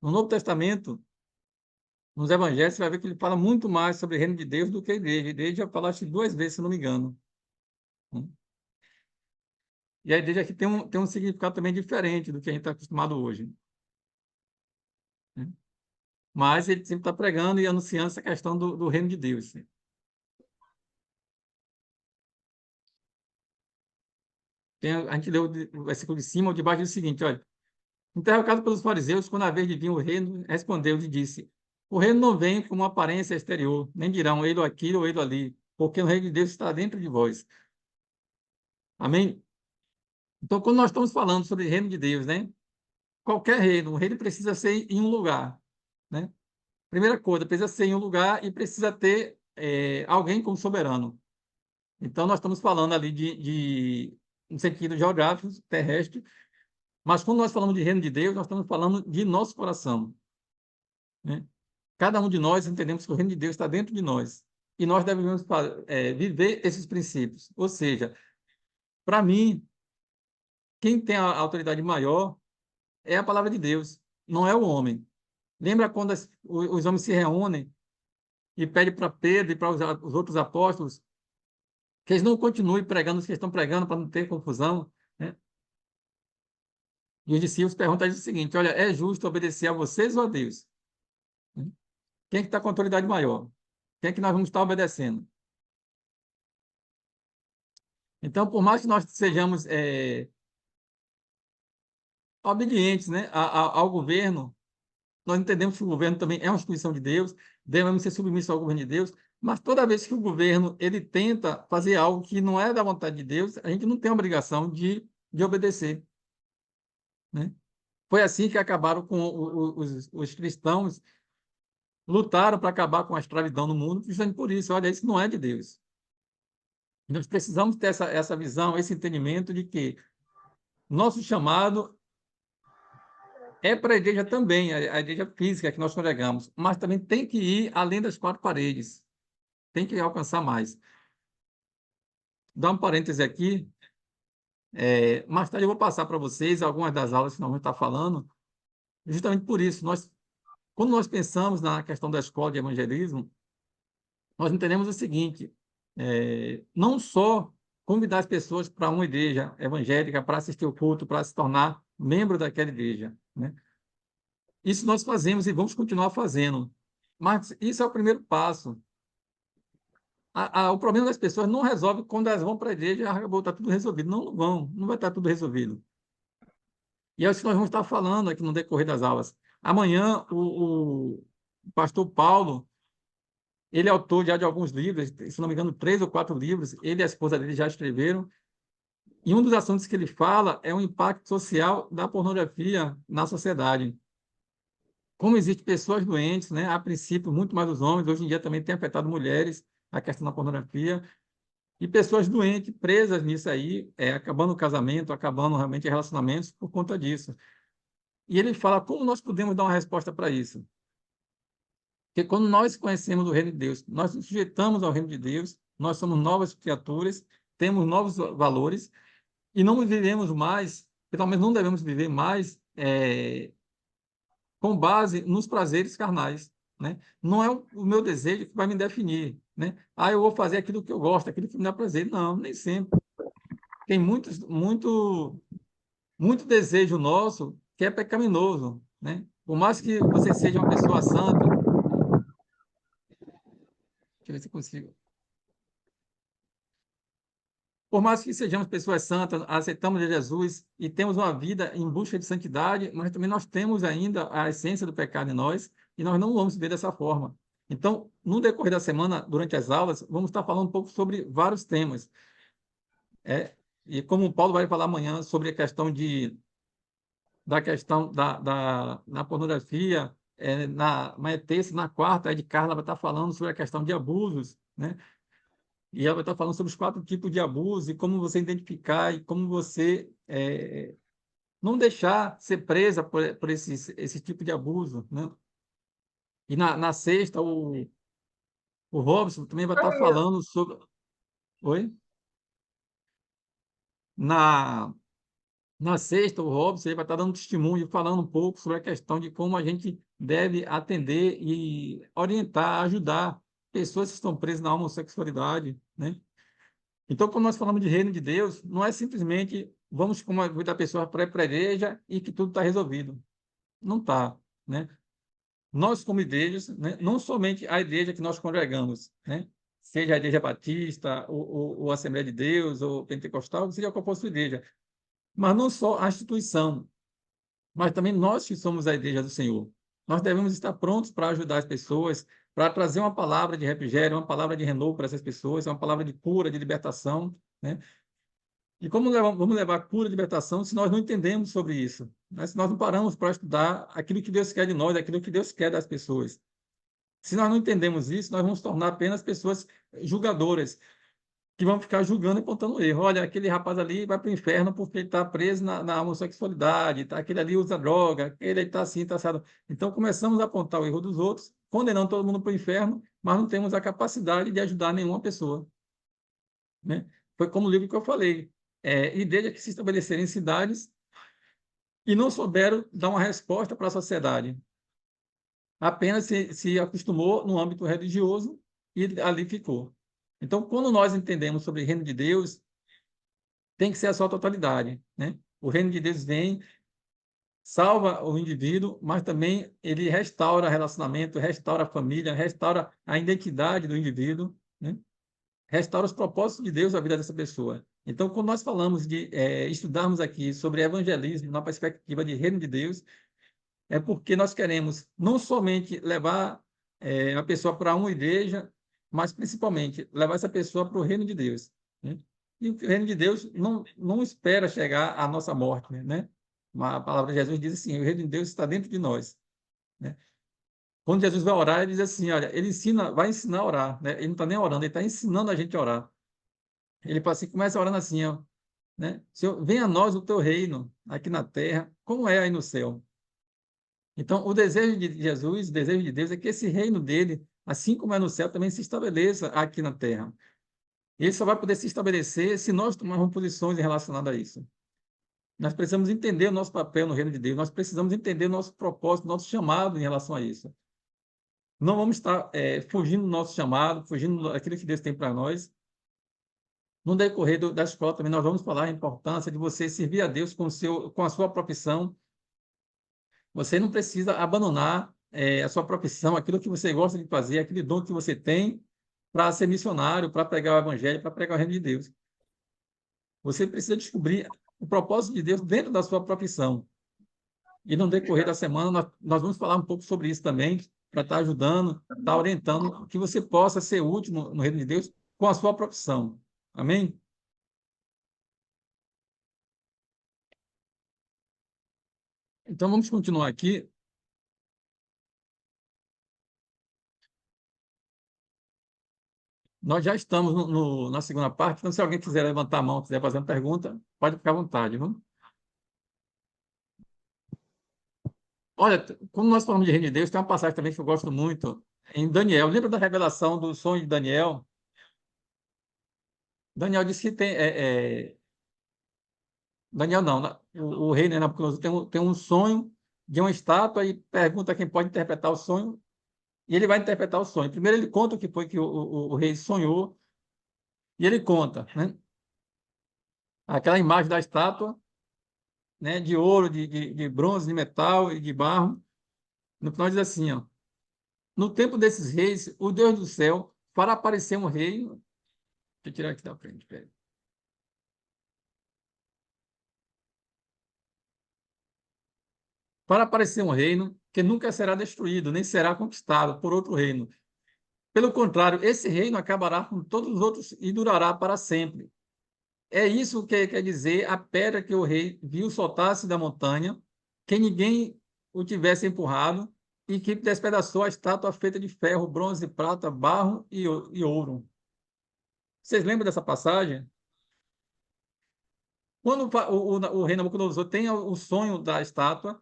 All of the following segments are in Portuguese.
No Novo Testamento, nos Evangelhos, você vai ver que ele fala muito mais sobre o reino de Deus do que a igreja. A igreja fala acho que 2 vezes, se não me engano. Né? E a igreja aqui tem um significado também diferente do que a gente está acostumado hoje. Né? Mas ele sempre está pregando e anunciando essa questão do reino de Deus. A gente leu o versículo de cima, ou de baixo, diz o seguinte, olha, interrogado pelos fariseus, quando a vez de vir o reino, respondeu e disse, o reino não vem com uma aparência exterior, nem dirão, ele aqui ou ele ali, porque o reino de Deus está dentro de vós. Amém? Então, quando nós estamos falando sobre o reino de Deus, né? Qualquer reino, o reino precisa ser em um lugar, né? Primeira coisa, precisa ser em um lugar e precisa ter alguém como soberano. Então, nós estamos falando ali de um sentido geográfico, terrestre, mas quando nós falamos de reino de Deus, nós estamos falando de nosso coração, né? Cada um de nós entendemos que o reino de Deus está dentro de nós e nós devemos viver esses princípios. Ou seja, para mim, quem tem a autoridade maior é a palavra de Deus, não é o homem. Lembra quando os homens se reúnem e pedem para Pedro e para os outros apóstolos que eles não continuem pregando os que estão pregando para não ter confusão, né? E os discípulos perguntam o seguinte: olha, é justo obedecer a vocês ou a Deus? Quem é que está com a autoridade maior? Quem é que nós vamos estar obedecendo? Então, por mais que nós sejamos obedientes, né, ao governo, nós entendemos que o governo também é uma instituição de Deus, devemos ser submissos ao governo de Deus, mas toda vez que o governo ele tenta fazer algo que não é da vontade de Deus, a gente não tem a obrigação de obedecer, né? Foi assim que acabaram com os cristãos, lutaram para acabar com a escravidão no mundo, justamente por isso. Olha, isso não é de Deus. Nós precisamos ter essa visão, esse entendimento de que nosso chamado é para a igreja também, a igreja física que nós congregamos, mas também tem que ir além das 4 paredes, tem que alcançar mais. Dá um parêntese aqui, mais tarde eu vou passar para vocês algumas das aulas que nós vamos estar falando, justamente por isso, quando nós pensamos na questão da escola de evangelismo, nós entendemos o seguinte, não só convidar as pessoas para uma igreja evangélica, para assistir o culto, para se tornar membro daquela igreja, né? Isso nós fazemos e vamos continuar fazendo, mas isso é o primeiro passo. O problema das pessoas não resolve quando elas vão para a igreja e acabou, está tudo resolvido. Não, não vão, não vai estar tudo resolvido. E é isso que nós vamos estar falando aqui no decorrer das aulas. Amanhã, o pastor Paulo, ele é autor já de alguns livros, se não me engano, 3 ou 4 livros, ele e a esposa dele já escreveram, e um dos assuntos que ele fala é o impacto social da pornografia na sociedade. Como existem pessoas doentes, né? A princípio, muito mais os homens, hoje em dia também tem afetado mulheres, a questão da pornografia, e pessoas doentes, presas nisso aí, acabando o casamento, acabando realmente relacionamentos por conta disso. E ele fala como nós podemos dar uma resposta para isso. Porque quando nós conhecemos o reino de Deus, nós nos sujeitamos ao reino de Deus, nós somos novas criaturas, temos novos valores, e não vivemos mais, pelo menos não devemos viver mais, com base nos prazeres carnais, né? Não é o meu desejo que vai me definir, né? Ah, eu vou fazer aquilo que eu gosto, aquilo que me dá prazer. Não, nem sempre. Tem muito desejo nosso que é pecaminoso, né? Por mais que você seja uma pessoa santa, deixa eu ver se eu consigo. Por mais que sejamos pessoas santas, aceitamos a Jesus e temos uma vida em busca de santidade, mas também nós temos ainda a essência do pecado em nós e nós não vamos viver dessa forma. Então, no decorrer da semana, durante as aulas, vamos estar falando um pouco sobre vários temas. E como o Paulo vai falar amanhã sobre a questão da questão da pornografia, na terça e na quarta, a de Carla vai estar falando sobre a questão de abusos, né? E ela vai estar falando sobre os 4 tipos de abuso e como você identificar e como você não deixar ser presa por esse tipo de abuso, né? E na sexta, o Robson também vai estar falando sobre... Oi? Na, Na sexta, o Robson ele vai estar dando testemunho, falando um pouco sobre a questão de como a gente deve atender e orientar, ajudar pessoas que estão presas na homossexualidade, né? Então, quando nós falamos de reino de Deus, não é simplesmente vamos convidar pessoas para ir para a igreja e que tudo está resolvido. Não está, né? Nós, como igrejas, né, não somente a igreja que nós congregamos, né? Seja a igreja batista, ou Assembleia de Deus, ou pentecostal, seja qual for a sua igreja, mas não só a instituição, mas também nós que somos a igreja do Senhor. Nós devemos estar prontos para ajudar as pessoas, para trazer uma palavra de refrigério, uma palavra de renovo para essas pessoas, uma palavra de cura, de libertação, né? E como vamos levar cura e libertação se nós não entendemos sobre isso? Né? Se nós não paramos para estudar aquilo que Deus quer de nós, aquilo que Deus quer das pessoas. Se nós não entendemos isso, nós vamos tornar apenas pessoas julgadoras, que vão ficar julgando e apontando erro. Olha, aquele rapaz ali vai para o inferno porque ele está preso na homossexualidade, tá? Aquele ali usa droga, aquele está assim, está assado. Então, começamos a apontar o erro dos outros, condenando todo mundo para o inferno, mas não temos a capacidade de ajudar nenhuma pessoa, né? Foi como o livro que eu falei. Igrejas que se estabeleceram em cidades e não souberam dar uma resposta para a sociedade. Apenas se acostumou no âmbito religioso e ali ficou. Então, quando nós entendemos sobre o reino de Deus, tem que ser a sua totalidade, né? O reino de Deus vem, salva o indivíduo, mas também ele restaura relacionamento, restaura a família, restaura a identidade do indivíduo, né? Restaura os propósitos de Deus na vida dessa pessoa. Então, quando nós falamos de estudarmos aqui sobre evangelismo na perspectiva de reino de Deus, é porque nós queremos não somente levar a pessoa para uma igreja, mas principalmente levar essa pessoa para o reino de Deus, né? E o reino de Deus não espera chegar à nossa morte, né? A palavra de Jesus diz assim: o reino de Deus está dentro de nós, né? Quando Jesus vai orar, ele diz assim: olha, ele vai ensinar a orar, né? Ele não está nem orando, ele está ensinando a gente a orar. Ele fala assim, começa orando assim, ó, né? Senhor, venha a nós o teu reino aqui na terra, como é aí no céu. Então, o desejo de Jesus, o desejo de Deus é que esse reino dele, assim como é no céu, também se estabeleça aqui na terra. Ele só vai poder se estabelecer se nós tomarmos posições relacionadas a isso. Nós precisamos entender o nosso papel no reino de Deus, nós precisamos entender o nosso propósito, o nosso chamado em relação a isso. Não vamos estar fugindo do nosso chamado, fugindo daquilo que Deus tem para nós. No decorrer da escola também nós vamos falar a importância de você servir a Deus com a sua profissão. Você não precisa abandonar a sua profissão, aquilo que você gosta de fazer, aquele dom que você tem para ser missionário, para pregar o evangelho, para pregar o reino de Deus. Você precisa descobrir o propósito de Deus dentro da sua profissão. E no decorrer da semana nós vamos falar um pouco sobre isso também, para estar ajudando, estar orientando, que você possa ser útil no reino de Deus com a sua profissão. Amém? Então vamos continuar aqui. Nós já estamos na segunda parte, então se alguém quiser levantar a mão, quiser fazer uma pergunta, pode ficar à vontade. Viu? Olha, quando nós falamos de reino de Deus, tem uma passagem também que eu gosto muito, em Daniel. Lembra da revelação do sonho de Daniel? Daniel disse que Daniel não, o rei, né, Nabucodonosor tem um sonho de uma estátua e pergunta quem pode interpretar o sonho, e ele vai interpretar o sonho. Primeiro ele conta o que foi que o rei sonhou, e ele conta, né? Aquela imagem da estátua, né, de ouro, de bronze, de metal e de barro. No final diz assim, ó, no tempo desses reis, o Deus do céu fará aparecer um rei. Deixa eu tirar aqui da frente, peraí. Para aparecer um reino que nunca será destruído, nem será conquistado por outro reino. Pelo contrário, esse reino acabará com todos os outros e durará para sempre. É isso que quer dizer a pedra que o rei viu soltar-se da montanha, que ninguém o tivesse empurrado, e que despedaçou a estátua feita de ferro, bronze, prata, barro e ouro. Vocês lembram dessa passagem? Quando o rei Nabucodonosor tem o sonho da estátua,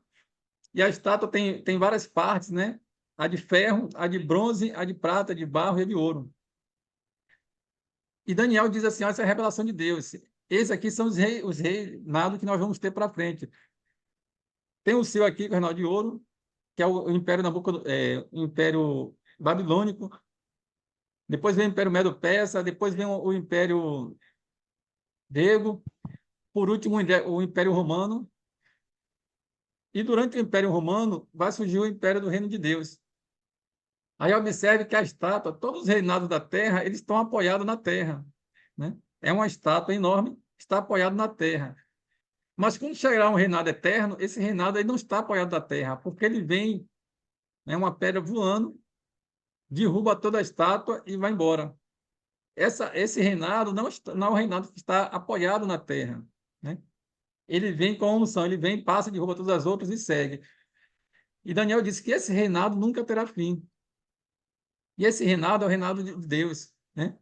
e a estátua tem várias partes, né? A de ferro, a de bronze, a de prata, a de barro e a de ouro. E Daniel diz assim: essa é a revelação de Deus. Esses aqui são os reinados que nós vamos ter para frente. Tem o seu aqui, o reinado de ouro, que é o Império o Império Babilônico. Depois vem o Império Medo-Persa, depois vem o Império Grego, por último o Império Romano. E durante o Império Romano vai surgir o Império do Reino de Deus. Aí observe que a estátua, todos os reinados da terra, eles estão apoiados na terra, né? É uma estátua enorme, está apoiado na terra. Mas quando chegará um reinado eterno, esse reinado aí não está apoiado na terra, porque ele vem, né, uma pedra voando, derruba toda a estátua e vai embora. Esse reinado não é um reinado que está apoiado na terra, né? Ele vem com a unção, ele vem, passa, derruba todas as outras e segue. E Daniel disse que esse reinado nunca terá fim. E esse reinado é o reinado de Deus, né?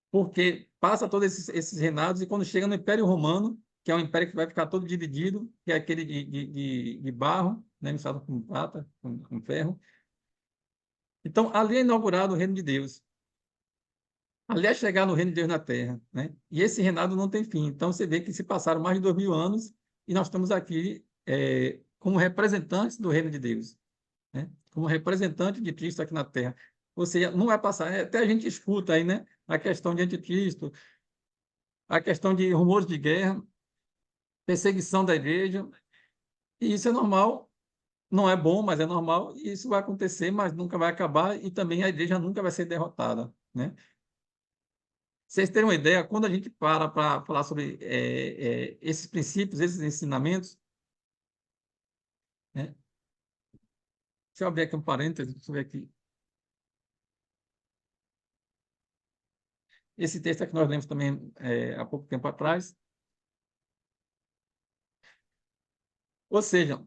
Porque passa todos esses reinados e quando chega no Império Romano, que é um império que vai ficar todo dividido, que é aquele de barro, né, misturado com prata, com ferro. Então, ali é inaugurado o reino de Deus. Ali é chegar no reino de Deus na terra, né? E esse reinado não tem fim. Então, você vê que se passaram mais de 2000 anos e nós estamos aqui como representantes do reino de Deus, né? Como representante de Cristo aqui na terra. Ou seja, não vai passar. Até a gente escuta aí, né? A questão de anticristo, a questão de rumores de guerra, perseguição da igreja, e isso é normal, não é bom, mas é normal, e isso vai acontecer, mas nunca vai acabar, e também a igreja nunca vai ser derrotada, né? Vocês terem uma ideia, quando a gente para falar sobre esses princípios, esses ensinamentos, né? Deixa eu abrir aqui um parênteses, deixa eu ver aqui. Esse texto que nós lemos também há pouco tempo atrás. Ou seja,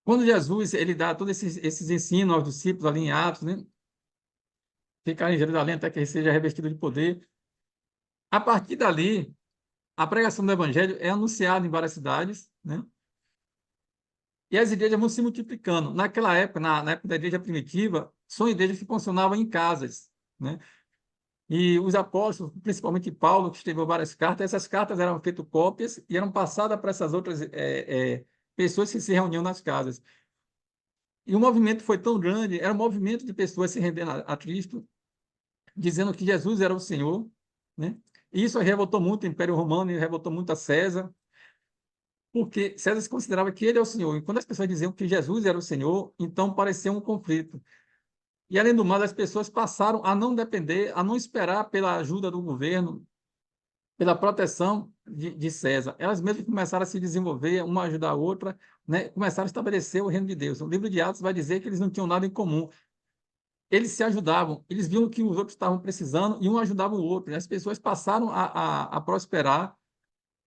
quando Jesus ele dá todos esses ensinos aos discípulos ali em Atos, né? Ficar em Jerusalém até que ele seja revestido de poder. A partir dali, a pregação do evangelho é anunciada em várias cidades, né? E as igrejas vão se multiplicando. Naquela época, na época da igreja primitiva, são igrejas que funcionavam em casas, né? E os apóstolos, principalmente Paulo, que escreveu várias cartas, essas cartas eram feitas cópias e eram passadas para essas outras pessoas que se reuniam nas casas. E o movimento foi tão grande, era um movimento de pessoas se rendendo a Cristo, dizendo que Jesus era o Senhor, né? E isso revoltou muito o Império Romano e revoltou muito a César, porque César se considerava que ele é o Senhor. E quando as pessoas diziam que Jesus era o Senhor, então parecia um conflito. E, além do mais, as pessoas passaram a não depender, a não esperar pela ajuda do governo, pela proteção de César. Elas mesmas começaram a se desenvolver, uma ajudar a outra, né? Começaram a estabelecer o reino de Deus. O livro de Atos vai dizer que eles não tinham nada em comum. Eles se ajudavam, eles viam que os outros estavam precisando e um ajudava o outro. E as pessoas passaram a prosperar,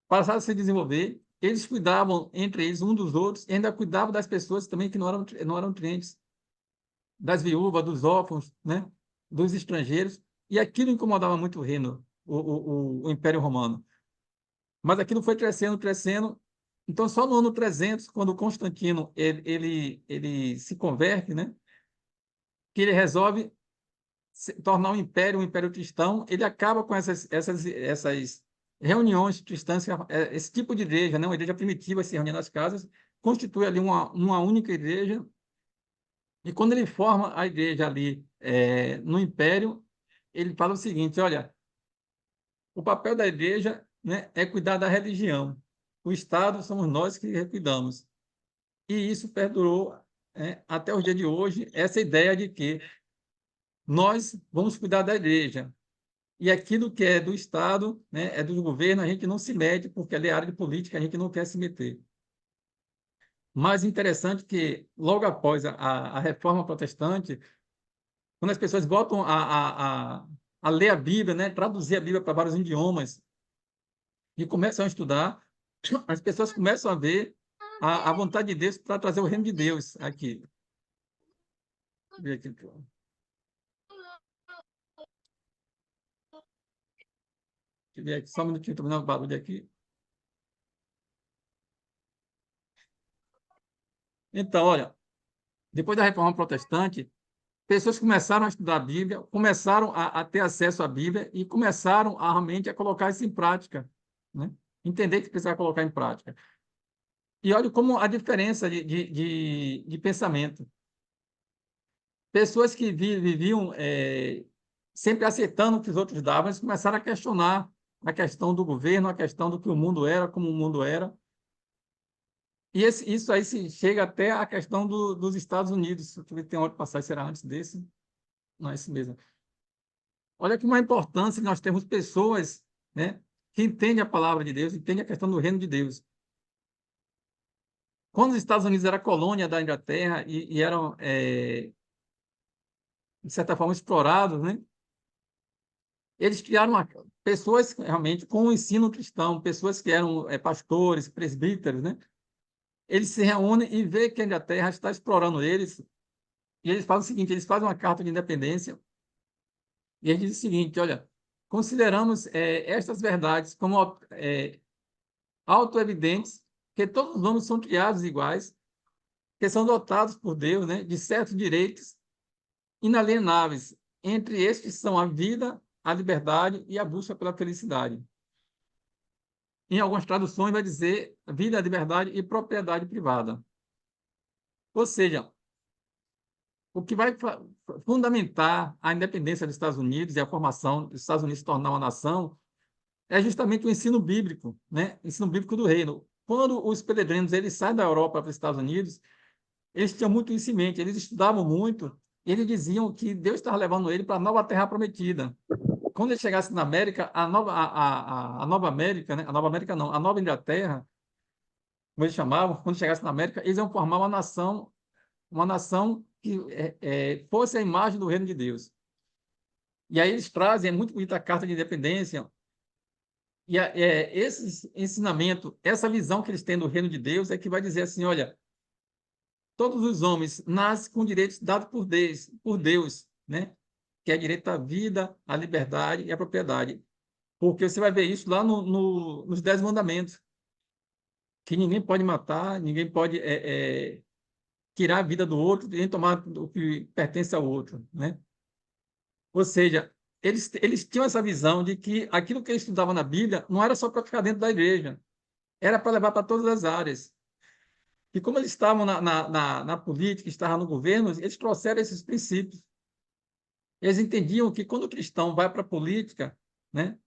passaram a se desenvolver, eles cuidavam entre eles um dos outros e ainda cuidavam das pessoas também que não eram crentes, das viúvas, dos órfãos, né? Dos estrangeiros, e aquilo incomodava muito o reino, o Império Romano. Mas aquilo foi crescendo, crescendo. Então, só no ano 300, quando Constantino ele se converte, né? Que ele resolve tornar um império cristão, ele acaba com essas reuniões cristãs, esse tipo de igreja, né? Uma igreja primitiva se reunia nas casas, constitui ali uma única igreja, e quando ele forma a igreja ali no império, ele fala o seguinte: olha, o papel da igreja, né, é cuidar da religião, o Estado somos nós que cuidamos. E isso perdurou, até o dia de hoje, essa ideia de que nós vamos cuidar da igreja. E aquilo que é do Estado, né, é do governo, a gente não se mete, porque ali é área de política, a gente não quer se meter. Mais interessante que, logo após a reforma protestante, quando as pessoas voltam a ler a Bíblia, né, traduzir a Bíblia para vários idiomas, e começam a estudar, as pessoas começam a ver a vontade de Deus para trazer o reino de Deus aqui. Deixa eu ver aqui. Deixa eu ver aqui, só um minutinho, estou vendo um barulho aqui. Então, olha, depois da reforma protestante, pessoas começaram a estudar a Bíblia, começaram a ter acesso à Bíblia e começaram realmente a colocar isso em prática, né? Entender que precisava colocar em prática. E olha como a diferença de pensamento. Pessoas que viviam sempre aceitando o que os outros davam, eles começaram a questionar a questão do governo, a questão do que o mundo era, como o mundo era. E isso aí se chega até a questão dos Estados Unidos. Deixa eu ver, tem outra passagem, será antes desse? Não, é esse mesmo. Olha que uma importância que nós temos pessoas, né, que entendem a palavra de Deus, entendem a questão do reino de Deus. Quando os Estados Unidos era colônia da Inglaterra e eram, de certa forma, explorados, né, eles criaram pessoas realmente com o ensino cristão, pessoas que eram pastores, presbíteros, né? Eles se reúnem e veem que a Inglaterra está explorando eles, e eles fazem o seguinte, eles fazem uma carta de independência, e eles dizem o seguinte, olha, consideramos estas verdades como autoevidentes, que todos os homens são criados iguais, que são dotados por Deus, né, de certos direitos inalienáveis. Entre estes são a vida, a liberdade e a busca pela felicidade. Em algumas traduções vai dizer vida, liberdade e propriedade privada. Ou seja, o que vai fundamentar a independência dos Estados Unidos e a formação dos Estados Unidos se tornar uma nação é justamente o ensino bíblico, né? Ensino bíblico do reino. Quando os peregrinos eles saem da Europa para os Estados Unidos, eles tinham muito isso em mente, eles estudavam muito, e eles diziam que Deus estava levando ele para a nova terra prometida. Quando ele chegasse na América, a Nova América, né? A Nova América não, a Nova Inglaterra, como eles chamavam, quando chegasse na América, eles iam formar uma nação que fosse a imagem do reino de Deus. E aí eles trazem, é muito bonita a Carta de Independência, e esse ensinamento, essa visão que eles têm do reino de Deus é que vai dizer assim, olha, todos os homens nascem com direitos dados por Deus, né? Que é direito à vida, à liberdade e à propriedade. Porque você vai ver isso lá nos Dez Mandamentos, que ninguém pode matar, ninguém pode tirar a vida do outro, nem tomar o que pertence ao outro, né? Ou seja, eles tinham essa visão de que aquilo que eles estudavam na Bíblia não era só para ficar dentro da igreja, era para levar para todas as áreas. E como eles estavam na política, estavam no governo, eles trouxeram esses princípios. Eles entendiam que quando o cristão vai para a política, né,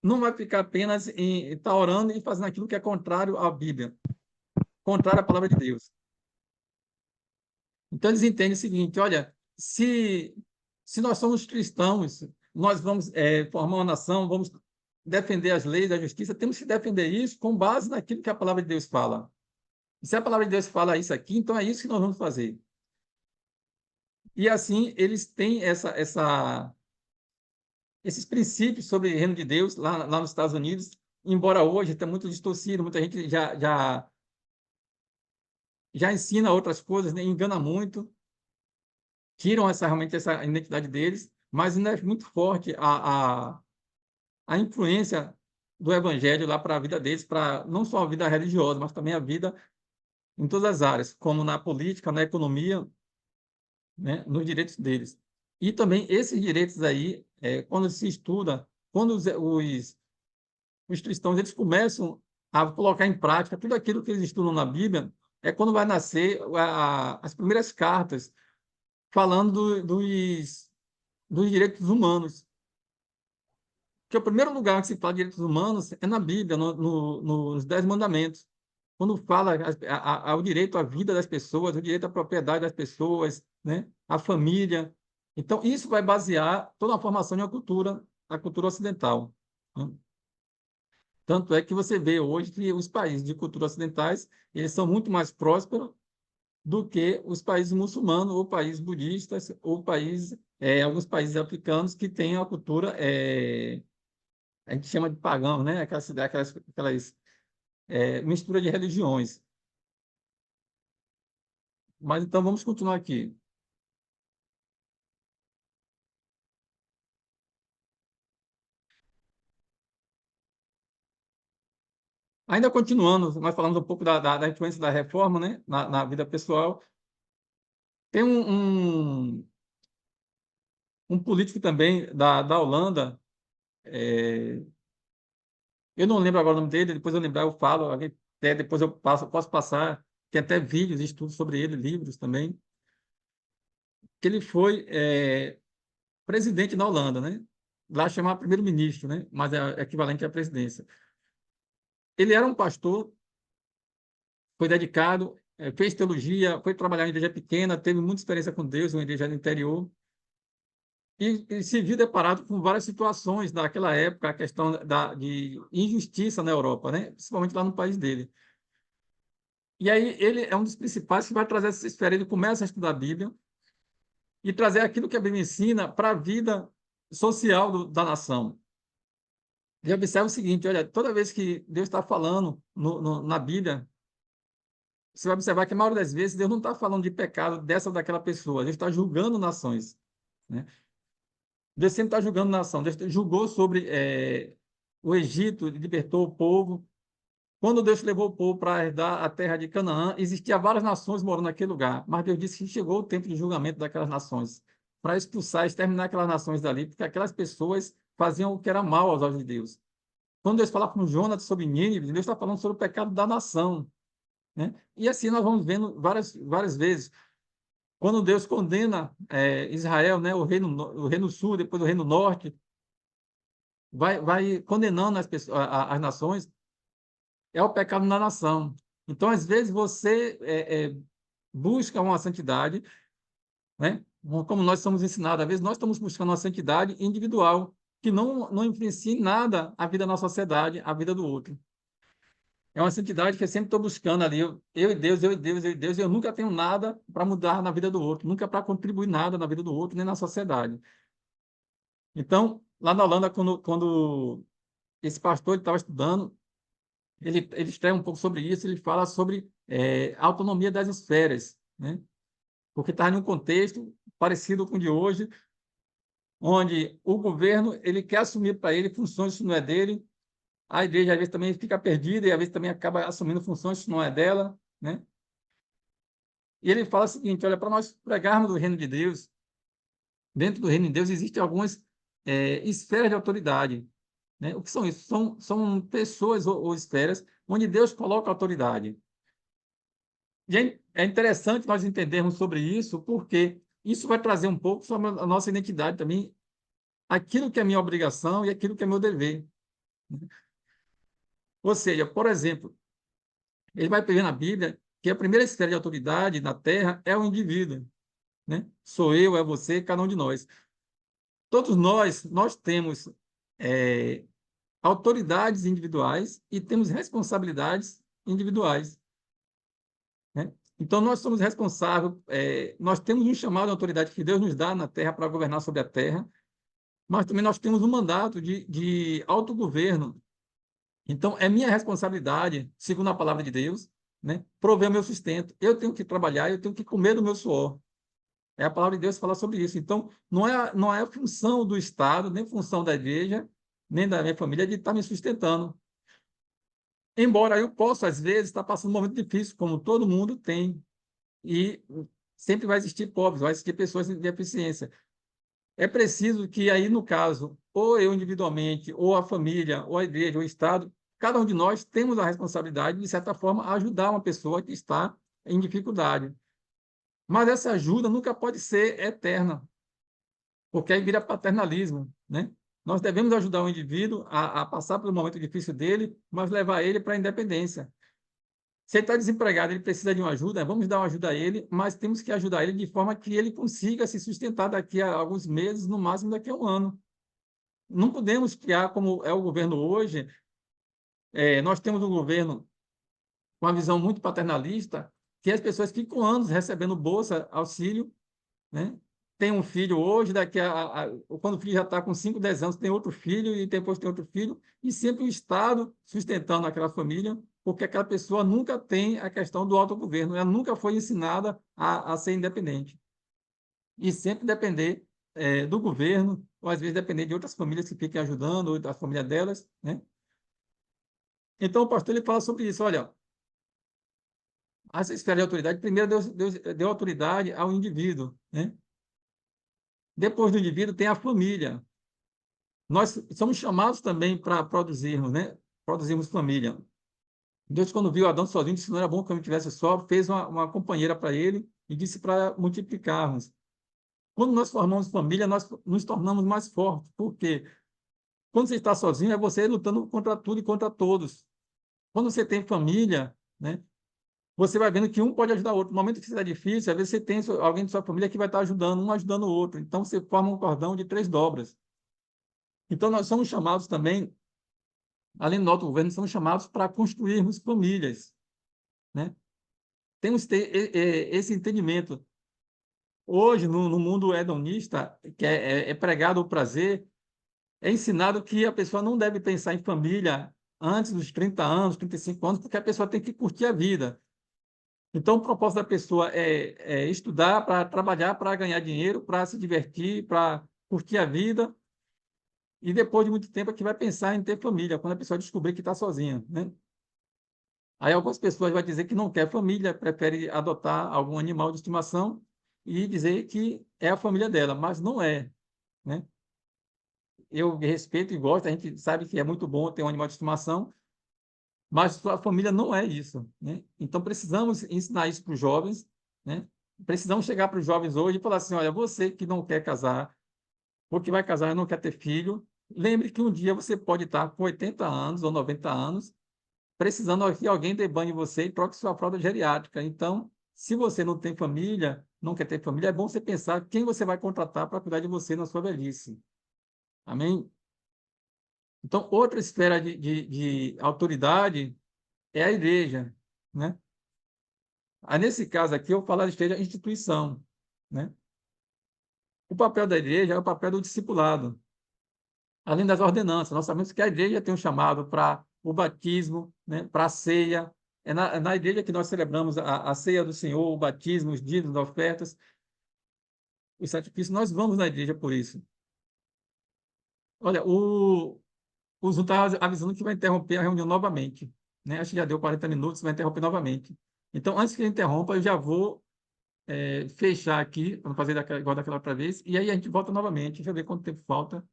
não vai ficar apenas em estar orando e fazendo aquilo que é contrário à Bíblia, contrário à palavra de Deus. Então, eles entendem o seguinte: olha, se nós somos cristãos, nós vamos formar uma nação, vamos defender as leis da justiça, temos que defender isso com base naquilo que a palavra de Deus fala. E se a palavra de Deus fala isso aqui, então é isso que nós vamos fazer. E assim, eles têm esses princípios sobre o reino de Deus lá nos Estados Unidos, embora hoje está muito distorcido, muita gente já ensina outras coisas, né, engana muito, tiram realmente essa identidade deles, mas ainda é muito forte a influência do evangelho lá para a vida deles, para não só a vida religiosa, mas também a vida em todas as áreas, como na política, na economia, né, nos direitos deles. E também esses direitos aí, quando se estuda, quando os cristãos eles começam a colocar em prática tudo aquilo que eles estudam na Bíblia, é quando vai nascer as primeiras cartas falando dos direitos humanos. Que o primeiro lugar que se fala de direitos humanos é na Bíblia, nos Dez Mandamentos. Quando fala o direito à vida das pessoas, o direito à propriedade das pessoas, né? À família. Então, isso vai basear toda a formação de uma cultura, a cultura ocidental, né? Tanto é que você vê hoje que os países de cultura ocidentais, eles são muito mais prósperos do que os países muçulmanos, ou países budistas, ou alguns países africanos que têm a cultura, a gente chama de pagão, né? Aquelas mistura de religiões. Mas então vamos continuar aqui. Ainda continuando, nós falamos um pouco da influência da reforma, né? Na vida pessoal. Tem um político também da Holanda, Eu não lembro agora o nome dele, depois eu lembrar, eu falo, até depois eu posso passar, tem até vídeos, estudos sobre ele, livros também, que ele foi presidente na Holanda, né? Lá chamava primeiro-ministro, né? Mas é equivalente à presidência. Ele era um pastor, foi dedicado, fez teologia, foi trabalhar em igreja pequena, teve muita experiência com Deus, uma igreja do interior, e se viu deparado com várias situações daquela época, a questão de injustiça na Europa, né? Principalmente lá no país dele. E aí ele é um dos principais que vai trazer essa esfera. Ele começa a estudar a Bíblia e trazer aquilo que a Bíblia ensina para a vida social da nação. E observa o seguinte, olha, toda vez que Deus está falando na Bíblia, você vai observar que a maioria das vezes Deus não está falando de pecado dessa ou daquela pessoa, Deus está julgando nações, né? Deus sempre está julgando nação. Deus julgou sobre o Egito, libertou o povo. Quando Deus levou o povo para herdar a terra de Canaã, existiam várias nações morando naquele lugar, mas Deus disse que chegou o tempo de julgamento daquelas nações, para expulsar, exterminar aquelas nações dali, porque aquelas pessoas faziam o que era mal aos olhos de Deus. Quando Deus fala com Jonas sobre Nínive, Deus está falando sobre o pecado da nação, né? E assim nós vamos vendo várias vezes. Quando Deus condena Israel, né, o reino sul, depois o reino norte, vai condenando as pessoas, as nações, é o pecado na nação. Então, às vezes, você busca uma santidade, né? Como nós somos ensinados, às vezes nós estamos buscando uma santidade individual, que não influencia em nada a vida da nossa sociedade, a vida do outro. É uma santidade que eu sempre estou buscando ali, eu e Deus, eu e Deus, eu e Deus, e eu nunca tenho nada para mudar na vida do outro, nunca para contribuir nada na vida do outro, nem na sociedade. Então, lá na Holanda, quando esse pastor estava estudando, ele escreve um pouco sobre isso, ele fala sobre a autonomia das esferas, né? Porque está em um contexto parecido com o de hoje, onde o governo ele quer assumir para ele funções que não é dele, a igreja às vezes também fica perdida e às vezes também acaba assumindo funções que não é dela, né? E ele fala o seguinte, olha, para nós pregarmos o reino de Deus, dentro do reino de Deus existem algumas esferas de autoridade, né? O que são isso? São pessoas ou esferas onde Deus coloca autoridade. E é interessante nós entendermos sobre isso, porque isso vai trazer um pouco sobre a nossa identidade também, aquilo que é minha obrigação e aquilo que é meu dever. Ou seja, por exemplo, ele vai pegar na Bíblia que a primeira esfera de autoridade na Terra é o indivíduo, né? Sou eu, é você, cada um de nós. Todos nós temos é, autoridades individuais e temos responsabilidades individuais, né? Então, nós somos responsáveis, nós temos um chamado de autoridade que Deus nos dá na terra para governar sobre a terra, mas também nós temos um mandato de autogoverno. Então, é minha responsabilidade, segundo a palavra de Deus, né, prover o meu sustento. Eu tenho que trabalhar, eu tenho que comer do meu suor. É a palavra de Deus que fala sobre isso. Então, não é a função do Estado, nem função da igreja, nem da minha família de estar me sustentando. Embora eu possa, às vezes, estar passando um momento difícil, como todo mundo tem, e sempre vai existir pobres, vai existir pessoas com deficiência. É preciso que aí, no caso, ou eu individualmente, ou a família, ou a igreja, ou o Estado, cada um de nós temos a responsabilidade, de certa forma, ajudar uma pessoa que está em dificuldade. Mas essa ajuda nunca pode ser eterna, porque aí vira paternalismo, né? Nós devemos ajudar o indivíduo a passar pelo momento difícil dele, mas levar ele para a independência. Se ele está desempregado, ele precisa de uma ajuda, vamos dar uma ajuda a ele, mas temos que ajudar ele de forma que ele consiga se sustentar daqui a alguns meses, no máximo daqui a um ano. Não podemos criar como é o governo hoje. Nós temos um governo com uma visão muito paternalista, que as pessoas ficam anos recebendo bolsa, auxílio, né? Tem um filho hoje, quando o filho já está com 5, 10 anos, tem outro filho, e depois tem outro filho, e sempre o Estado sustentando aquela família, porque aquela pessoa nunca tem a questão do autogoverno, ela nunca foi ensinada a ser independente. E sempre depender do governo, ou às vezes depender de outras famílias que fiquem ajudando, ou da família delas, né? Então, o pastor ele fala sobre isso, olha, essa esfera de autoridade, primeiro Deus deu autoridade ao indivíduo, né? Depois do indivíduo tem a família. Nós somos chamados também para produzirmos, né? produzirmos família. Deus, quando viu Adão sozinho, disse que não era bom que o homem tivesse só, fez uma companheira para ele e disse para multiplicarmos. Quando nós formamos família, nós nos tornamos mais fortes. Por quê? Quando você está sozinho, é você lutando contra tudo e contra todos. Quando você tem família, né, você vai vendo que um pode ajudar o outro. No momento que está difícil, às vezes você tem alguém de sua família que vai estar ajudando, um ajudando o outro. Então, você forma um cordão de 3 dobras. Então, nós somos chamados também, além do nosso governo, somos chamados para construirmos famílias, né? Temos que ter esse entendimento. Hoje, no mundo hedonista, que é pregado o prazer, é ensinado que a pessoa não deve pensar em família antes dos 30 anos, 35 anos, porque a pessoa tem que curtir a vida. Então, o propósito da pessoa é estudar para trabalhar, para ganhar dinheiro, para se divertir, para curtir a vida, e depois de muito tempo é que vai pensar em ter família, quando a pessoa descobrir que está sozinha, né? Aí algumas pessoas vão dizer que não quer família, prefere adotar algum animal de estimação e dizer que é a família dela, mas não é, né? Eu respeito e gosto, a gente sabe que é muito bom ter um animal de estimação, mas sua família não é isso, né? Então precisamos ensinar isso para os jovens, né? Precisamos chegar para os jovens hoje e falar assim, olha, você que não quer casar, ou que vai casar e não quer ter filho, lembre que um dia você pode estar com 80 anos ou 90 anos, precisando que alguém dê banho em você e troque sua fralda geriátrica. Então, se você não tem família, não quer ter família, é bom você pensar quem você vai contratar para cuidar de você na sua velhice. Amém? Então, outra esfera de autoridade é a igreja, né? Aí, nesse caso aqui, eu falo da igreja instituição, né? O papel da igreja é o papel do discipulado, além das ordenanças. Nós sabemos que a igreja tem um chamado para o batismo, né? Para a ceia. É na igreja que nós celebramos a ceia do Senhor, o batismo, os dízimos, as ofertas, os sacrifícios. Nós vamos na igreja por isso. Olha, o Zoom está avisando que vai interromper a reunião novamente, né? Acho que já deu 40 minutos, vai interromper novamente. Então, antes que ele interrompa, eu já vou fechar aqui, para não fazer igual daquela outra vez, e aí a gente volta novamente. Deixa eu ver quanto tempo falta.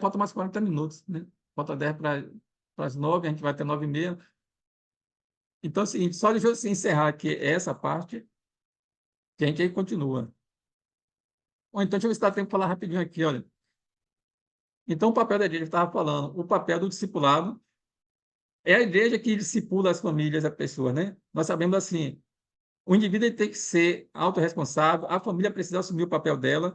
Falta mais 40 minutos, né? Falta 10 para as 9, a gente vai até 9h30. Então, é o seguinte, só deixa eu encerrar aqui essa parte, que a gente aí continua. Ou então, deixa eu ver se dá tempo de falar rapidinho aqui, olha. Então, o papel da igreja, eu estava falando, o papel do discipulado é a igreja que discipula as famílias, as pessoas, né? Nós sabemos assim, o indivíduo ele tem que ser autorresponsável, a família precisa assumir o papel dela,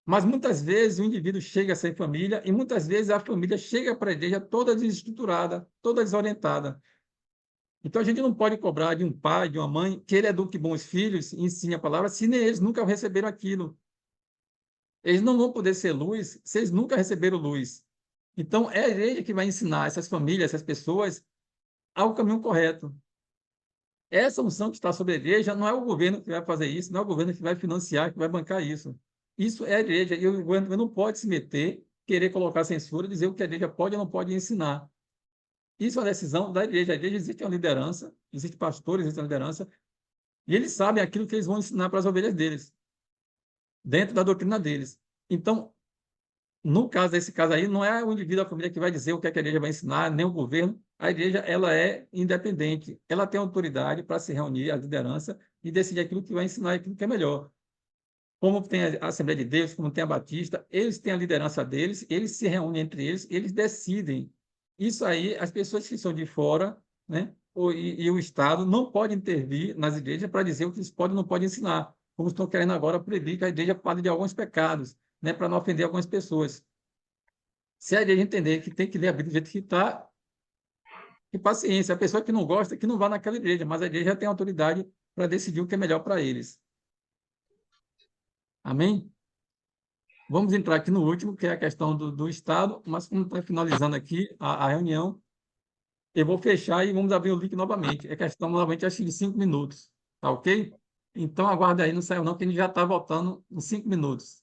mas muitas vezes o indivíduo chega sem família e muitas vezes a família chega para a igreja toda desestruturada, toda desorientada. Então a gente não pode cobrar de um pai, de uma mãe, que ele eduque bons filhos e ensine a palavra, se nem eles nunca receberam aquilo. Eles não vão poder ser luz se eles nunca receberam luz. Então é a igreja que vai ensinar essas famílias, essas pessoas, ao caminho correto. Essa unção que está sobre a igreja não é o governo que vai fazer isso, não é o governo que vai financiar, que vai bancar isso. Isso é a igreja, e o governo não pode se meter, querer colocar censura, dizer o que a igreja pode ou não pode ensinar. Isso é uma decisão da igreja. A igreja existe uma liderança, existe pastores, existe uma liderança, e eles sabem aquilo que eles vão ensinar para as ovelhas deles, dentro da doutrina deles. Então, no caso desse caso aí, não é o indivíduo da família que vai dizer o que a igreja vai ensinar, nem o governo. A igreja, ela é independente. Ela tem autoridade para se reunir, a liderança, e decidir aquilo que vai ensinar e aquilo que é melhor. Como tem a Assembleia de Deus, como tem a Batista, eles têm a liderança deles, eles se reúnem entre eles, eles decidem. Isso aí, as pessoas que são de fora, né, e o Estado não podem intervir nas igrejas para dizer o que eles podem ou não podem ensinar. Como estão querendo agora proibir que a igreja fale de alguns pecados, né, para não ofender algumas pessoas. Se a igreja entender que tem que ler a Bíblia do jeito que está, que paciência. A pessoa que não gosta, que não vá naquela igreja, mas a igreja tem autoridade para decidir o que é melhor para eles. Amém? Vamos entrar aqui no último, que é a questão do Estado, mas como está finalizando aqui a reunião, eu vou fechar e vamos abrir o link novamente. É questão novamente, acho que de 5 minutos. Tá ok? Então, aguarde aí, não saiu não, que a gente já está voltando em 5 minutos.